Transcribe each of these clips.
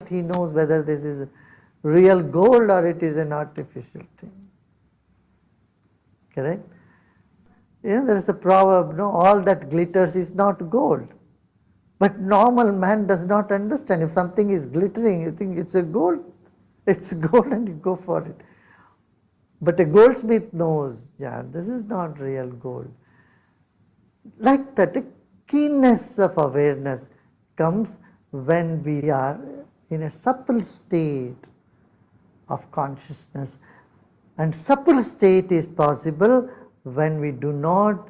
he knows whether this is real gold or it is an artificial thing. Correct? There is the proverb, no, all that glitters is not gold. But normal man does not understand. If something is glittering, you think it's a gold. It's gold and you go for it. But a goldsmith knows, yeah, this is not real gold. Like that, a keenness of awareness comes when we are in a supple state of consciousness. And supple state is possible when we do not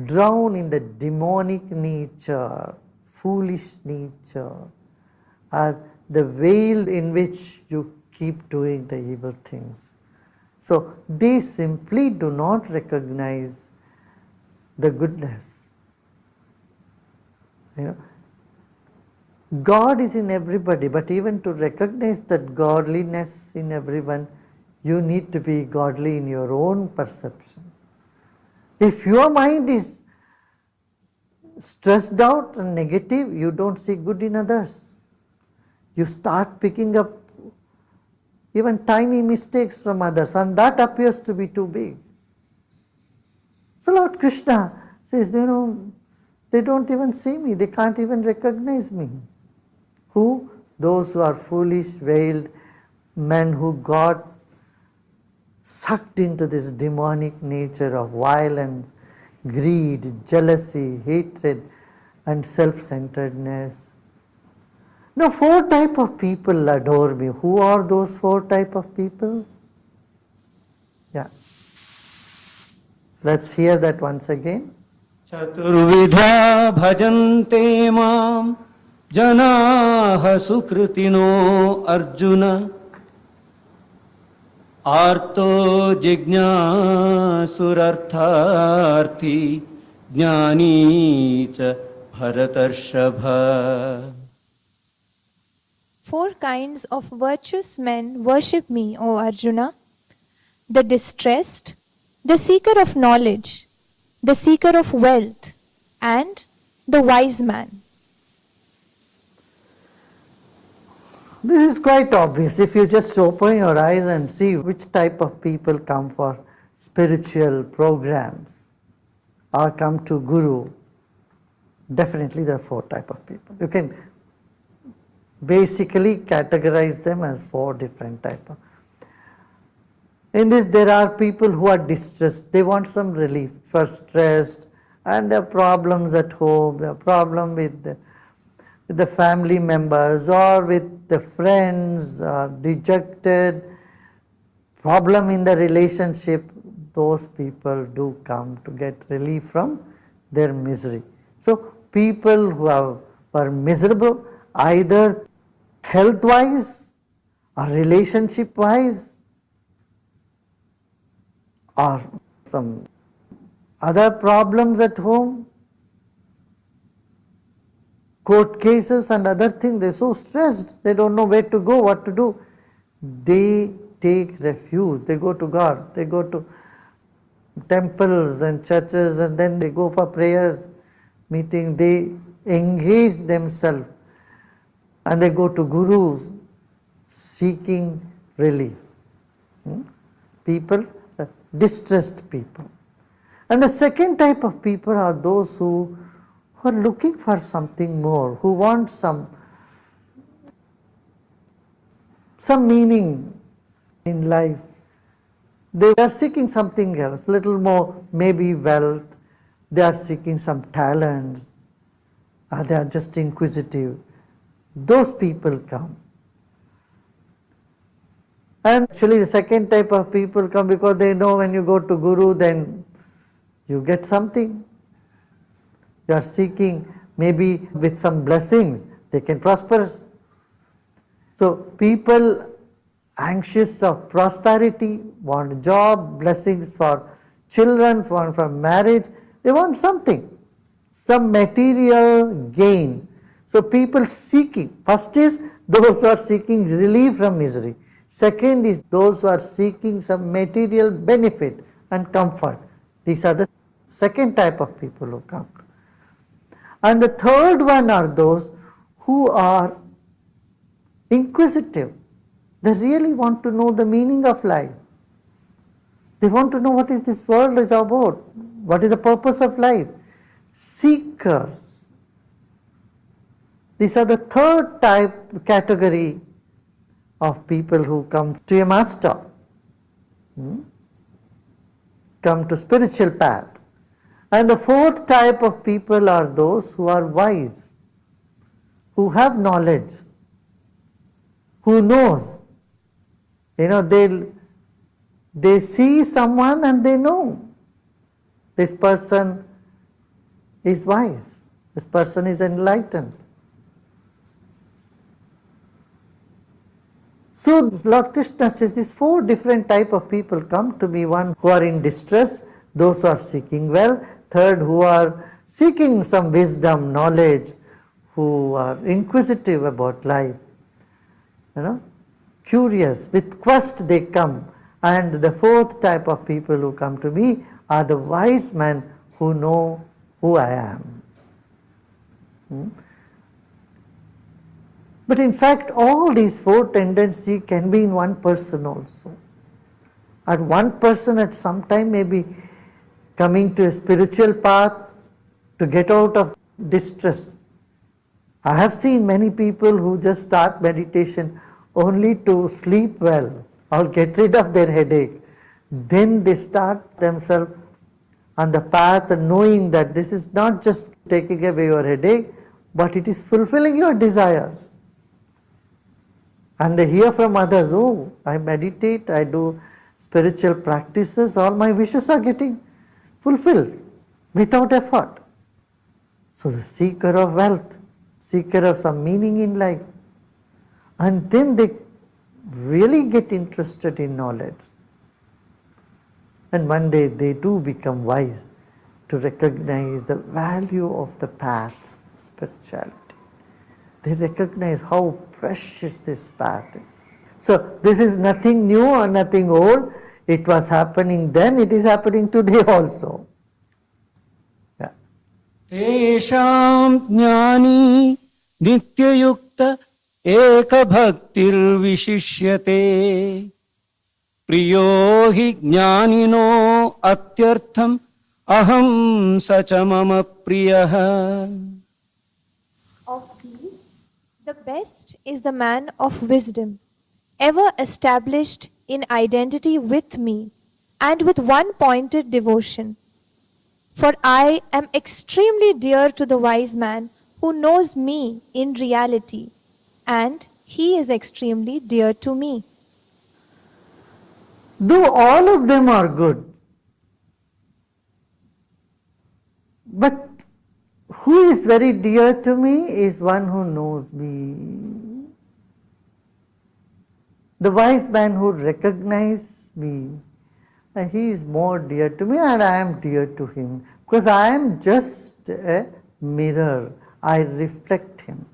drown in the demonic nature, foolish nature, or the veil in which you keep doing the evil things. So they simply do not recognize the goodness. God is in everybody, but even to recognize that godliness in everyone, you need to be godly in your own perception. If your mind is stressed out and negative, you don't see good in others. You start picking up even tiny mistakes from others, and that appears to be too big. So Lord Krishna says, they don't even see me, they can't even recognize me. Who? Those who are foolish, veiled men who got sucked into this demonic nature of violence, greed, jealousy, hatred, and self-centeredness. Now, 4 types of people adore me. Who are those 4 types of people? Yeah. Let's hear that once again. Chaturvidha bhajante mam janaha sukritino Arjuna arto jignasurartharthi jnani cha bharatarshava. 4 kinds of virtuous men worship me, O Arjuna: the distressed, the seeker of knowledge, the seeker of wealth, and the wise man. This is quite obvious. If you just open your eyes and see which type of people come for spiritual programs or come to Guru, definitely there are 4 types of people. You can basically categorize them as 4 different types. In this, there are people who are distressed. They want some relief for stressed, and there are problems at home, there are problems with the family members or with the friends, or dejected, problem in the relationship. Those people do come to get relief from their misery. So people who are miserable, either health-wise or relationship-wise or some other problems at home, court cases and other things, they're so stressed, they don't know where to go, what to do. They take refuge, they go to God, they go to temples and churches, and then they go for prayers, meeting, they engage themselves, and they go to gurus seeking relief. People, distressed people. And the second type of people are those who are looking for something more, who want some meaning in life. They are seeking something else, little more, maybe wealth. They are seeking some talents, or they are just inquisitive. Those people come. And actually the second type of people come because they know when you go to Guru, then you get something. You are seeking, maybe with some blessings, they can prosper. So people anxious of prosperity, want job, blessings for children, for marriage, they want something, some material gain. So people seeking, first is those who are seeking relief from misery. Second is those who are seeking some material benefit and comfort. These are the second type of people who come. And the third one are those who are inquisitive. They really want to know the meaning of life. They want to know what is this world is about, what is the purpose of life. Seekers. These are the third category of people who come to a master, come to spiritual path. And the fourth type of people are those who are wise, who have knowledge, who knows. They see someone and they know this person is wise, this person is enlightened. So Lord Krishna says these four different type of people come to me. One who are in distress, those who are seeking wealth. Third, who are seeking some wisdom, knowledge, who are inquisitive about life. Curious, with quest they come. And the fourth type of people who come to me are the wise men who know who I am. But in fact, all these four tendencies can be in one person also. And one person at some time may be coming to a spiritual path to get out of distress. I have seen many people who just start meditation only to sleep well or get rid of their headache. Then they start themselves on the path and knowing that this is not just taking away your headache, but it is fulfilling your desires. And they hear from others, oh, I meditate, I do spiritual practices, all my wishes are getting fulfilled without effort. So the seeker of wealth, seeker of some meaning in life, and then they really get interested in knowledge. And one day they too become wise to recognize the value of the path, spirituality. They recognize how precious this path is. So this is nothing new or nothing old. It was happening then, it is happening today also. Yeah. तेषां ज्ञानी नित्ययुक्त एकभक्तिर्विशिष्यते प्रियो हि ज्ञानिनो अत्यर्थम् अहं स च मम प्रियः. Of these, the best is the man of wisdom, ever established in identity with me and with one-pointed devotion. For I am extremely dear to the wise man who knows me in reality, and he is extremely dear to me. Though all of them are good, but who is very dear to me is one who knows me. The wise man who recognizes me, and he is more dear to me and I am dear to him, because I am just a mirror, I reflect him.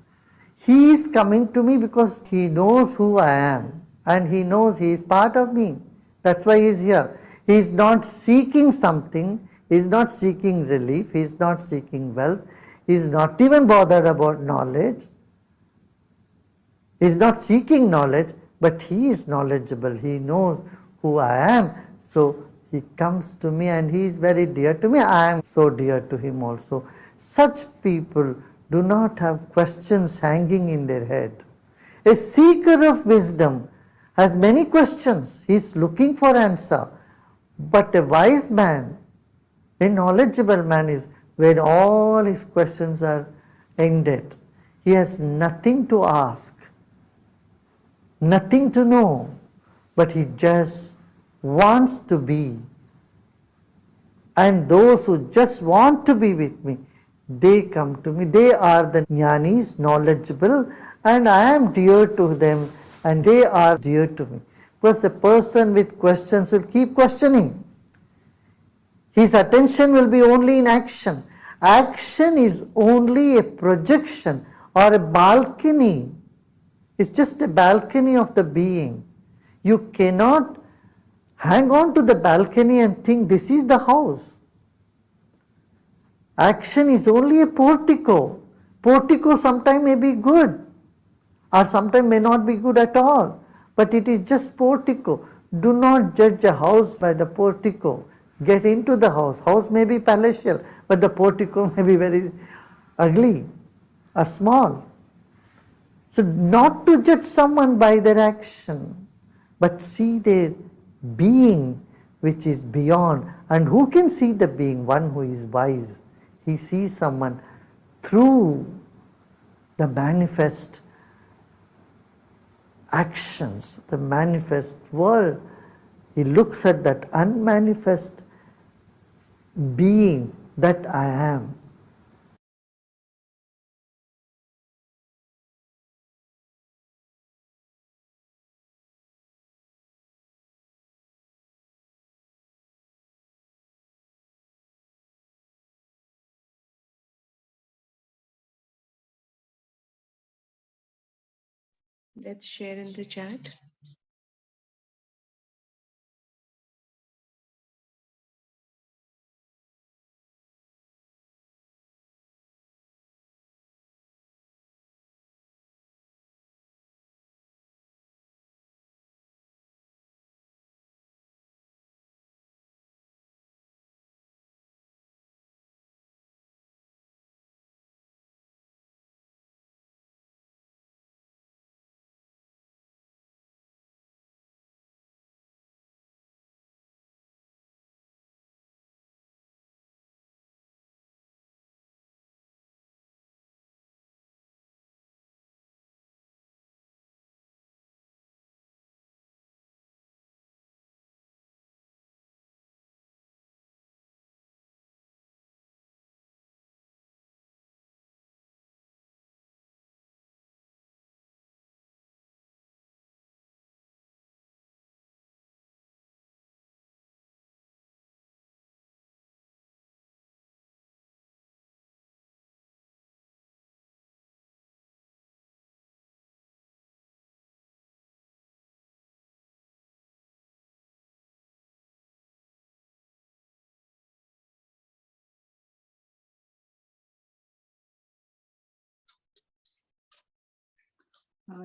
He is coming to me because he knows who I am and he knows he is part of me. That's why he is here. He is not seeking something, he is not seeking relief, he is not seeking wealth, he is not even bothered about knowledge. He is not seeking knowledge, but he is knowledgeable, he knows who I am. So he comes to me and he is very dear to me, I am so dear to him also. Such people do not have questions hanging in their head. A seeker of wisdom has many questions, he is looking for answer. But a wise man, a knowledgeable man is when all his questions are ended. He has nothing to ask, nothing to know, but he just wants to be. And those who just want to be with me, they come to me. They are the jnanis, knowledgeable, and I am dear to them and they are dear to me. Because a person with questions will keep questioning. His attention will be only in action. Action is only a projection or a balcony. It's just a balcony of the being. You cannot hang on to the balcony and think this is the house. Action is only a portico. Portico sometimes may be good. or sometimes may not be good at all, but it is just portico. Do not judge a house by the portico. Get into the house. House may be palatial, but the portico may be very ugly or small. So, not to judge someone by their action, but see their being which is beyond. And who can see the being? One who is wise. He sees someone through the manifest actions, the manifest world. He looks at that unmanifest being that I am. Let's share in the chat.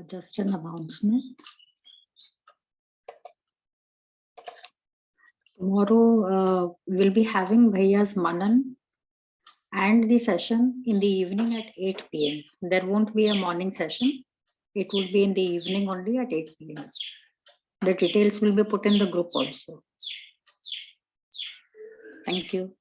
Just an announcement. Tomorrow we'll be having Bhaiya's Manan and the session in the evening at 8 p.m. There won't be a morning session. It will be in the evening only at 8 p.m. The details will be put in the group also. Thank you.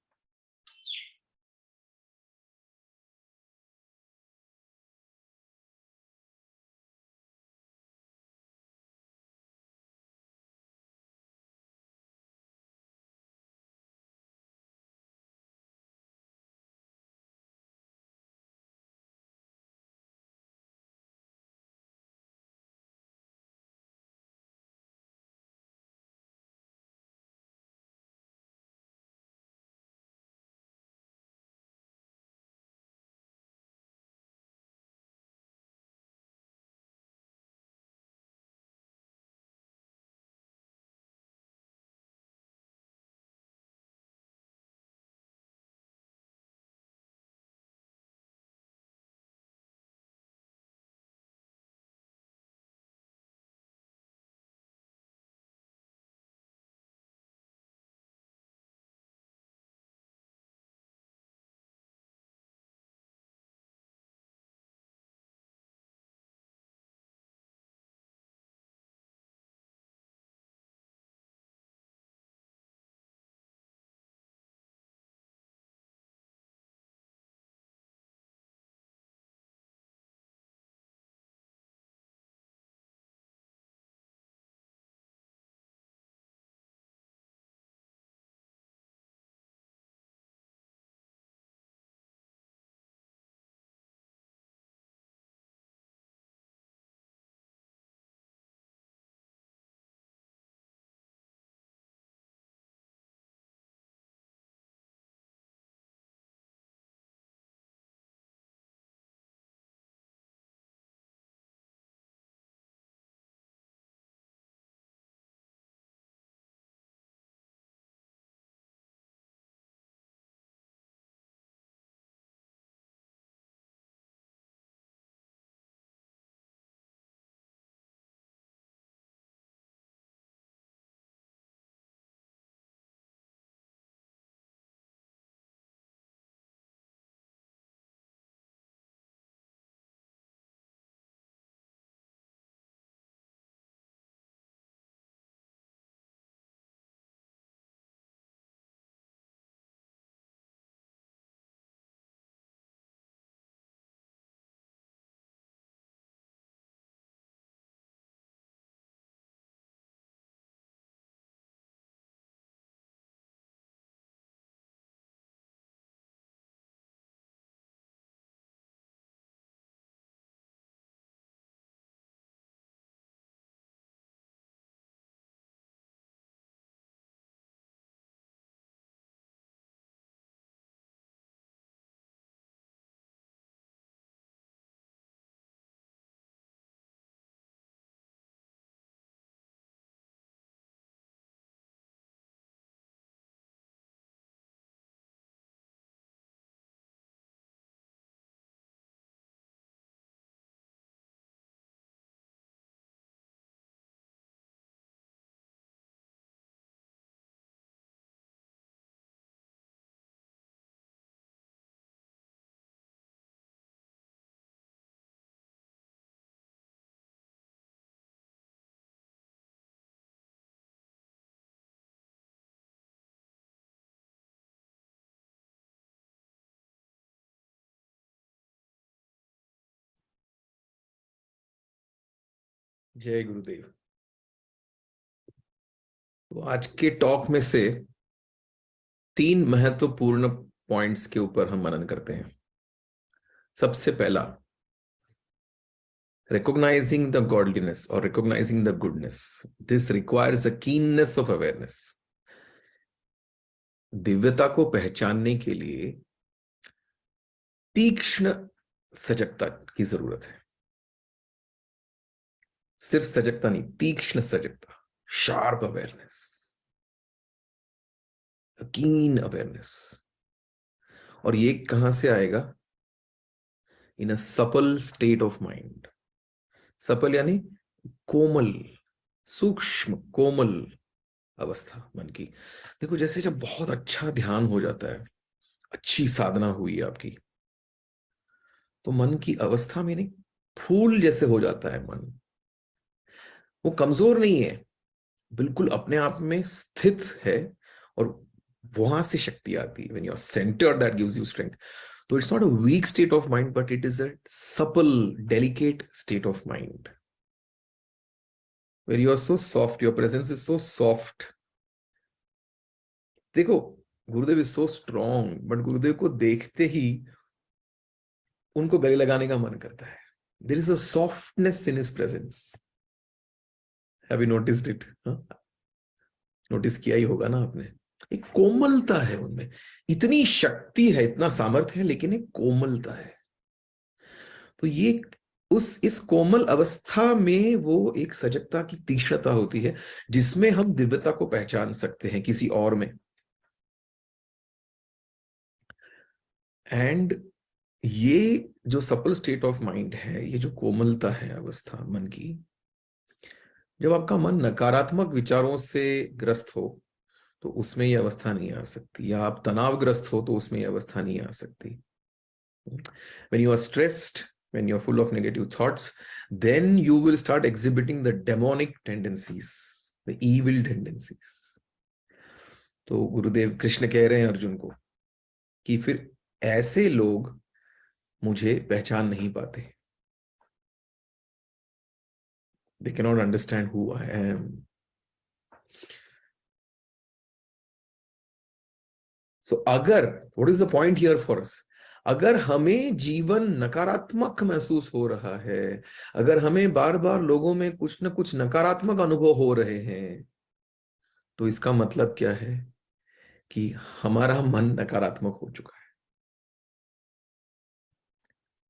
जय गुरुदेव। तो आज के talk में से 3 महत्वपूर्ण points के ऊपर हम मनन करते हैं। सबसे पहला, recognizing the godliness or recognizing the goodness. This requires a keenness of awareness. दिव्यता को पहचानने के लिए तीक्ष्ण सजगता की जरूरत है। सिर्फ सजगता नहीं, तीक्ष्ण सजगता, शार्प अवेयरनेस, कीन अवेयरनेस। और ये कहां से आएगा? In a subtle state of mind. Subtle यानी कोमल, सूक्ष्म कोमल अवस्था मन की। देखो, जैसे जब बहुत अच्छा ध्यान हो जाता है, अच्छी साधना हुई है आपकी, तो मन की अवस्था में नहीं, फूल जैसे हो जाता है मन। वो कमजोर नहीं है, बिल्कुल अपने आप में स्थित है, और वहां से शक्ति आती है। When you are centred, that gives you strength. तो it's not a weak state of mind, but it is a subtle, delicate state of mind, where you are so soft, your presence is so soft. देखो, Gurudev is so strong, but गुरुदेव को देखते ही उनको गले लगाने का मन करता है। There is a softness in his presence. Have you noticed it? Notice किया ही होगा ना आपने। एक कोमलता है उनमें, इतनी शक्ति है, इतना सामर्थ्य है, लेकिन एक कोमलता है। तो ये इस कोमल अवस्था में वो एक सजगता की तीक्ष्णता होती है, जिसमें हम दिव्यता को पहचान सकते हैं किसी और में। एंड ये जो सपल स्टेट ऑफ माइंड है, ये जो कोमलता है अवस्था मन की, जब आपका मन नकारात्मक विचारों से ग्रस्त हो तो उसमें ये अवस्था नहीं आ सकती, या आप तनावग्रस्त हो तो उसमें ये अवस्था नहीं आ सकती। When you are stressed, when you are full of negative thoughts, then you will start exhibiting the demonic tendencies, the evil tendencies. तो गुरुदेव कृष्ण कह रहे हैं अर्जुन को कि फिर ऐसे लोग मुझे पहचान नहीं पाते। They cannot understand who I am. So what is the point here for us? अगर हमें जीवन नकारात्मक महसूस हो रहा है, अगर हमें बार बार लोगों में कुछ ना कुछ नकारात्मक अनुभव हो रहे हैं, तो इसका मतलब क्या है? कि हमारा मन नकारात्मक हो चुका है।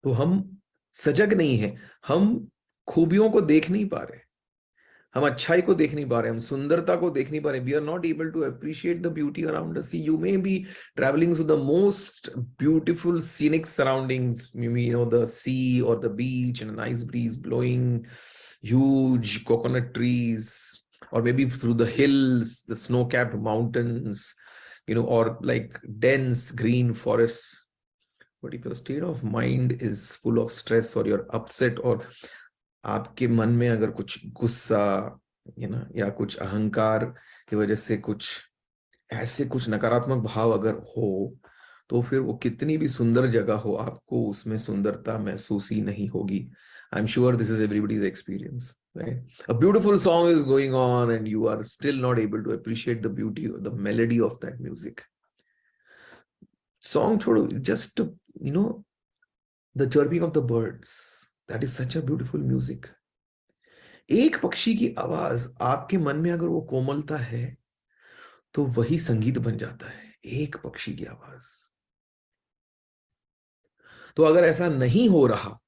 तो हम सजग नहीं है, हम खूबियों को देख नहीं पा रहे, हम अच्छाई को देख नहीं पा रहे, हम सुंदरता को देख नहीं पा रहे। We are not able to appreciate the beauty around us. You may be travelling through the most beautiful scenic surroundings, you know, the sea और the beach and nice breeze blowing, huge coconut trees, or maybe through the hills, the snow-capped mountains, or like dense green forests. But if your state of mind is full of stress, or you're upset, or आपके मन में अगर कुछ गुस्सा, या कुछ अहंकार की वजह से कुछ ऐसे कुछ नकारात्मक भाव अगर हो, तो फिर वो कितनी भी सुंदर जगह हो, आपको उसमें सुंदरता महसूस ही नहीं होगी। I'm sure this is everybody's experience, right? A beautiful song is going on and you are still not able to appreciate the beauty or the melody of that music. Song chodo, just the chirping of the birds, that is such a beautiful music. एक पक्षी की आवाज आपके मन में अगर वो कोमलता है, तो वही संगीत बन जाता है, एक पक्षी की आवाज। तो अगर ऐसा नहीं हो रहा,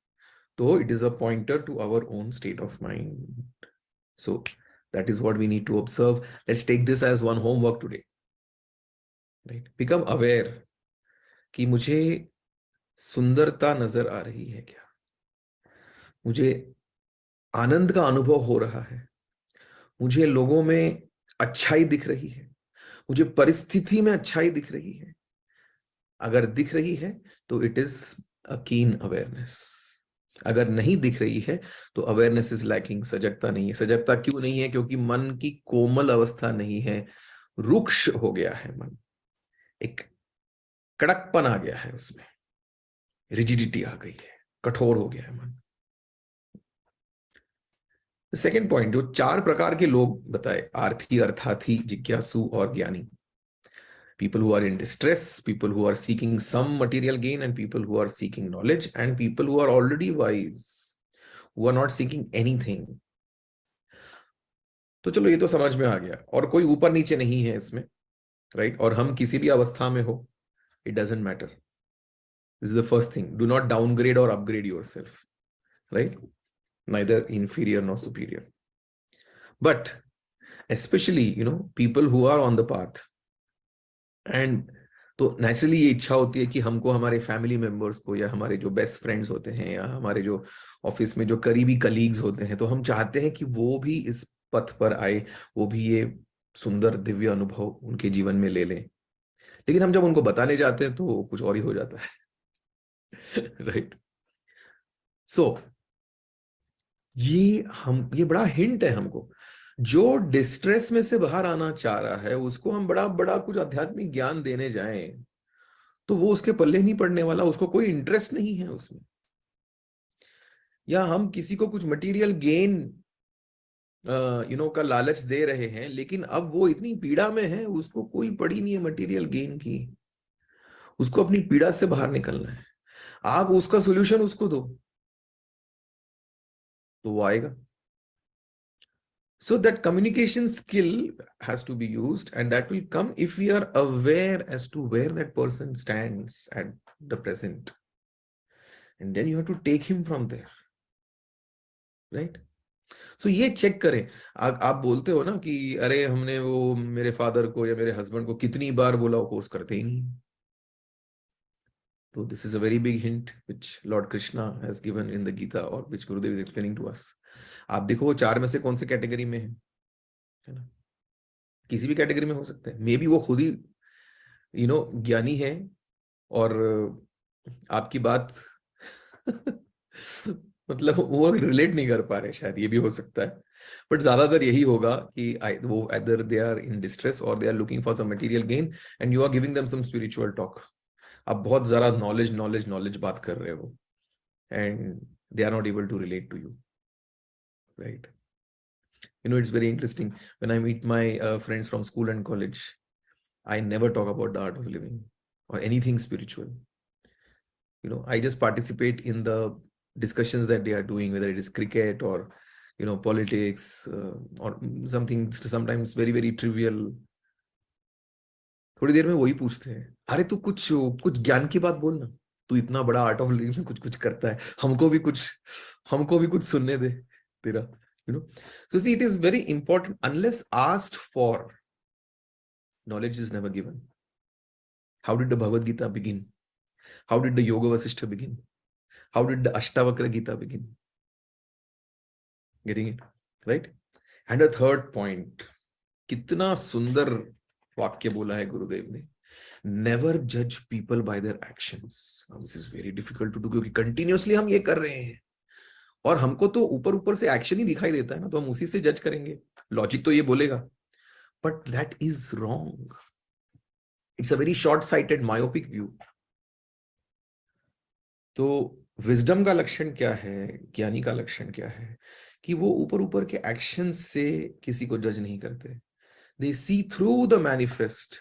तो it is a pointer to our own state of mind. So that is what we need to observe. Let's take this as one homework today, right? Become aware कि मुझे सुंदरता नजर आ रही है क्या, मुझे आनंद का अनुभव हो रहा है, मुझे लोगों में अच्छाई दिख रही है, मुझे परिस्थिति में अच्छाई दिख रही है। अगर दिख रही है तो इट इज अ कीन अवेयरनेस। अगर नहीं दिख रही है तो अवेयरनेस इज लैकिंग, सजगता नहीं है। सजगता क्यों नहीं है? क्योंकि मन की कोमल अवस्था नहीं है, रुक्ष हो गया है मन, एक कड़कपन आ गया है, उसमें रिजिडिटी आ गई है, कठोर हो गया है मन। सेकेंड पॉइंट, जो 4 प्रकार के लोग बताए, आर्थी, अर्थार्थी, जिज्ञासु और ज्ञानी. People who are in distress, people who are seeking some material gain, and people who are seeking knowledge, and people who are already wise, who are not seeking anything. तो चलो ये तो समझ में आ गया, और कोई ऊपर नीचे नहीं है इसमें, राइट? और हम किसी भी अवस्था में हो, it doesn't matter. This is the first thing. Do not downgrade or upgrade yourself, right? Neither inferior nor superior. But especially, people who are on the path, and तो नेचुरली ये इच्छा होती है कि हमको हमारे फैमिली मेंबर्स को, या हमारे जो बेस्ट फ्रेंड्स होते हैं, या हमारे जो ऑफिस में जो करीबी कलीग्स होते हैं, तो हम चाहते हैं कि वो भी इस पथ पर आए, वो भी ये सुंदर दिव्य अनुभव उनके जीवन में ले लें. लेकिन हम जब उनको बताने जाते हैं तो कुछ और ही हो जाता है. राइट? सो ये बड़ा हिंट है हमको. जो डिस्ट्रेस में से बाहर आना चाह रहा है, उसको हम बड़ा बड़ा कुछ आध्यात्मिक ज्ञान देने जाएं तो वो उसके पल्ले नहीं पड़ने वाला, उसको कोई इंटरेस्ट नहीं है उसमें. या हम किसी को कुछ मटेरियल गेन का लालच दे रहे हैं, लेकिन अब वो इतनी पीड़ा में है, उसको कोई पड़ी नहीं है मटेरियल गेन की, उसको अपनी पीड़ा से बाहर निकलना है. आप उसका सोल्यूशन उसको दो तो वो आएगा. So that communication skill has to be used, and that will come if we are aware as to where that person stands at the present. And then you have to take him from there. Right? So ये check करें. आप बोलते हो ना कि अरे हमने वो मेरे फादर को या मेरे हस्बैंड को कितनी बार बोला, वो कोर्स करते ही नहीं. So this is a very big hint which Lord Krishna has given in the Gita, or which Gurudev is explaining to us. आप देखो वो 4 में से कौन से कैटेगरी में है ना? किसी भी कैटेगरी में हो सकते हैं. मे बी वो खुद ही ज्ञानी है और आपकी बात मतलब वो रिलेट नहीं कर पा रहे, शायद ये भी हो सकता है. बट ज्यादातर यही होगा कि वो either they are in distress or they are looking for some material gain and you are giving them some spiritual talk. आप बहुत ज्यादा नॉलेज बात कर रहे हो and they are not able to relate to you, right? It's very interesting. When I meet my friends from school and college, I never talk about the art of living or anything spiritual. I just participate in the discussions that they are doing, whether it is cricket or politics or something sometimes very very trivial. थोड़ी देर में वही पूछते हैं, अरे तू कुछ ज्ञान की बात बोल ना, तू इतना बड़ा आर्ट ऑफ लिविंग में कुछ करता है, हमको भी कुछ सुनने दे तेरा. So see, it is very important. Unless asked for, knowledge is never given. How did the Bhagavad Gita begin? How did the Yoga Vasishtha begin? How did the Ashtavakra Gita begin? Getting it? Right? And a third point, कितना सुंदर वाक्य बोला है गुरुदेव ने, never judge people by their actions. Now, this is very difficult to do क्योंकि continuously हम ये कर रहे हैं और हमको तो ऊपर से एक्शन ही दिखाई देता है ना, तो हम उसी से जज करेंगे. लॉजिक तो ये बोलेगा, but that is wrong. It's a very short sighted myopic view. तो विजडम का लक्षण क्या है, ज्ञानी का लक्षण क्या है, कि वो ऊपर के एक्शन से किसी को जज नहीं करते. They see through the manifest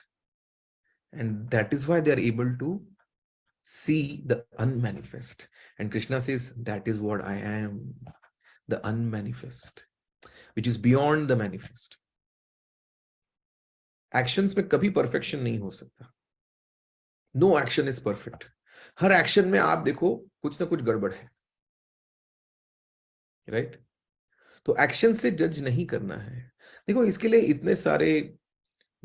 and that is why they are able to see the unmanifest. And Krishna says, that is what I am, the unmanifest, which is beyond the manifest. Actions में कभी perfection नहीं हो सकता. No action is perfect. Her action में आप देखो कुछ ना कुछ गड़बड़ है, right? तो action से judge नहीं करना है. देखो इसके लिए इतने सारे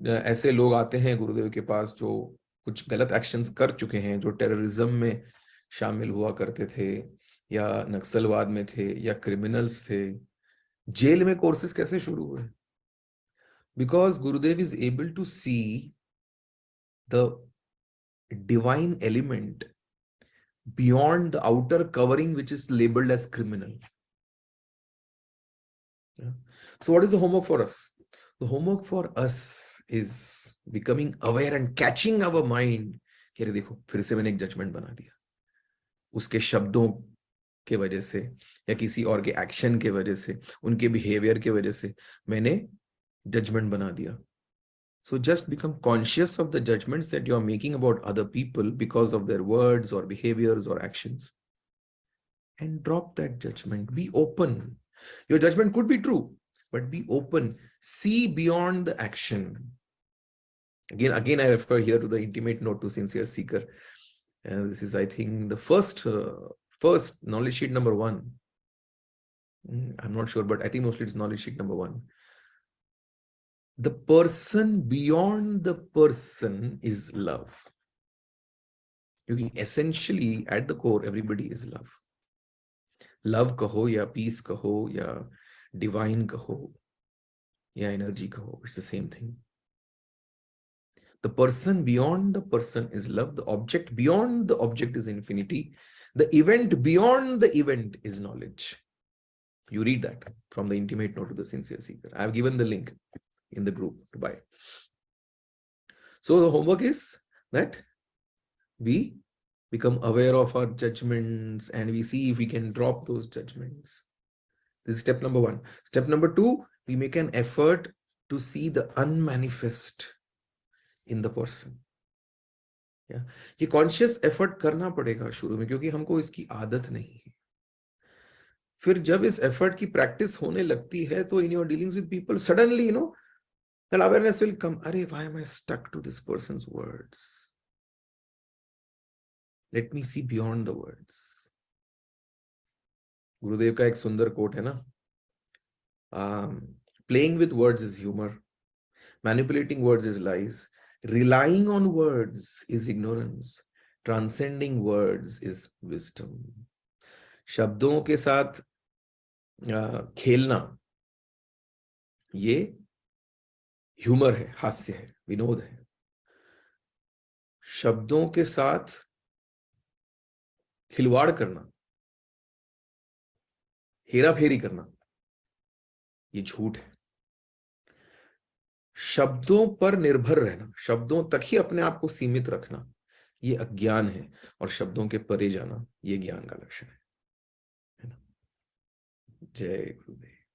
ऐसे लोग आते हैं गुरुदेव के पास जो कुछ गलत एक्शंस कर चुके हैं, जो टेररिज्म में शामिल हुआ करते थे, या नक्सलवाद में थे, या क्रिमिनल्स थे. जेल में कोर्सेज कैसे शुरू हुए? Because Gurudev is able to see the divine element beyond the outer covering which is labelled as criminal. So what is the homework for us? The homework for us is becoming aware and catching our mind कि अरे देखो फिर से मैंने एक judgement बना दिया, उसके शब्दों के वजह से या किसी और के एक्शन के वजह से, उनके बिहेवियर के वजह से मैंने जजमेंट बना दिया. So just become conscious of the judgments that you are making about other people because of their words or behaviors or actions. And drop that judgment. Be open. Your judgment could be true, but be open. See beyond the action. Again, I refer here to the intimate note to sincere seeker. And this is, I think, the first knowledge sheet number 1. I'm not sure, but I think mostly it's knowledge sheet number 1. The person beyond the person is love. Essentially, at the core, everybody is love. Love kaho ya peace kaho ya divine kaho ya energy kaho, it's the same thing. The person beyond the person is love. The object beyond the object is infinity. The event beyond the event is knowledge. You read that from the intimate note to the sincere seeker. I have given the link in the group to buy. So the homework is that we become aware of our judgments and we see if we can drop those judgments. This is step number 1. Step number 2, we make an effort to see the unmanifest in the person. Yeah. ये conscious effort करना पड़ेगा शुरू में, क्योंकि हमको इसकी आदत नहीं है. फिर जब इस effort की practice होने लगती है, तो in your dealings with people, suddenly, that awareness will come. Arey, why am I stuck to this person's words? Let me see beyond the words. गुरुदेव का एक सुंदर कोट है ना, playing with words is humor, manipulating words is lies, relying on words is ignorance, transcending words is wisdom. शब्दों के साथ खेलना ये ह्यूमर है, हास्य है, विनोद है. शब्दों के साथ खिलवाड़ करना, हेरा फेरी करना, ये झूठ है. शब्दों पर निर्भर रहना, शब्दों तक ही अपने आप को सीमित रखना, ये अज्ञान है. और शब्दों के परे जाना, ये ज्ञान का लक्षण है ना. जय गुरुदेव.